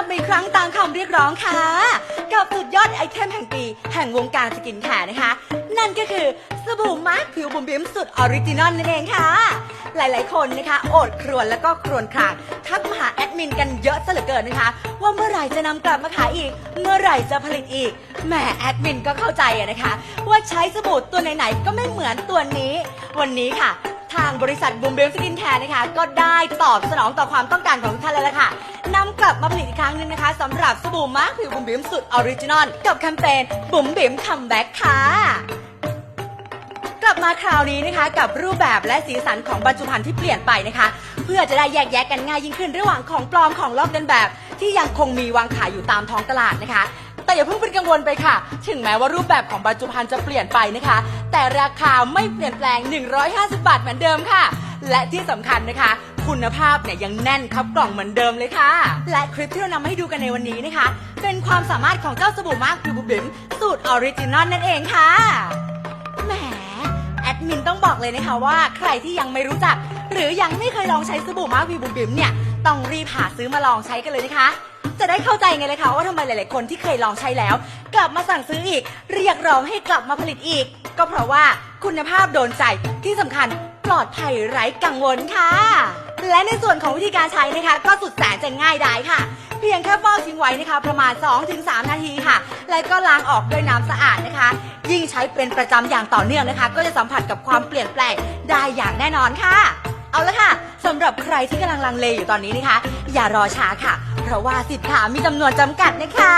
มาอีกครั้งตามคำเรียกร้องค่ะกับสุดยอดไอเทมแห่งปีแห่งวงการสกินแคร์นะคะนั่นก็คือสบู่มาร์คผิวบุ๋มบิ๋มสุดออริจินอลนั่นเองค่ะหลายๆคนนะคะโอดครวญแล้วก็ครวญครางทักมาหาแอดมินกันเยอะซะเหลือเกินนะคะว่าเมื่อไหร่จะนำกลับมาขายอีกเมื่อไหร่จะผลิตอีกแหมแอดมินก็เข้าใจนะคะว่าใช้สบู่ตัวไหนๆก็ไม่เหมือนตัวนี้วันนี้ค่ะทางบริษัทบุ๋มบิ๋มสกินแคร์นะคะก็ได้ตอบสนองต่อความต้องการของทุกท่านแล้วล่ะค่ะนำกลับมาผลิตอีกครั้งหนึงนะคะสำหรับสบู่มาร์คผิวบุ๋มบิ๋มสุดออริจินอลกับแคมเปญบุ๋มบิ๋มคัมแบ็กค่ะกลับมาคราวนี้นะคะกับรูปแบบและสีสันของบรรจุภัณฑ์ที่เปลี่ยนไปนะคะเพื่อจะได้แยกแยะกันง่ายยิ่งขึ้นระหว่างของปลอมของลอกเลียนแบบที่ยังคงมีวางขายอยู่ตามท้องตลาดนะคะแต่อย่าเพิ่งเป็นกังวลไปค่ะถึงแม้ว่ารูปแบบของบรรจุภัณฑ์จะเปลี่ยนไปนะคะแต่ราคาไม่เปลี่ยนแปลง150 บาทเหมือนเดิมค่ะและที่สำคัญนะคะคุณภาพเนี่ยยังแน่นครับกล่องเหมือนเดิมเลยค่ะและคลิปที่เรานำมาให้ดูกันในวันนี้นะคะเป็นความสามารถของเจ้าสบู่มาร์คผิวบุ๋มบิ๋มสูตรออริจินอลนั่นเองค่ะแหมแอดมินต้องบอกเลยนะคะว่าใครที่ยังไม่รู้จักหรือยังไม่เคยลองใช้สบู่มาร์คผิวบุ๋มบิ๋มเนี่ยต้องรีบหาซื้อมาลองใช้กันเลยนะคะจะได้เข้าใจไงเลยค่ะว่าทำไมหลายๆคนที่เคยลองใช้แล้วกลับมาสั่งซื้ออีกเรียกร้องให้กลับมาผลิตอีกก็เพราะว่าคุณภาพโดนใจที่สำคัญปลอดภัยไร้กังวลค่ะและในส่วนของวิธีการใช้นะคะก็สุดแสนจะง่ายดายค่ะเพียงแค่ฟอกทิ้งไว้นะคะประมาณ 2-3 นาทีค่ะแล้วก็ล้างออกด้วยน้ำสะอาดนะคะยิ่งใช้เป็นประจำอย่างต่อเนื่องนะคะก็จะสัมผัสกับความเปลี่ยนแปลงได้อย่างแน่นอนค่ะเอาละค่ะสำหรับใครที่กำลังลังเลอยู่ตอนนี้นะคะอย่ารอช้าค่ะเพราะว่าสินค้ามีจำนวนจำกัดนะคะ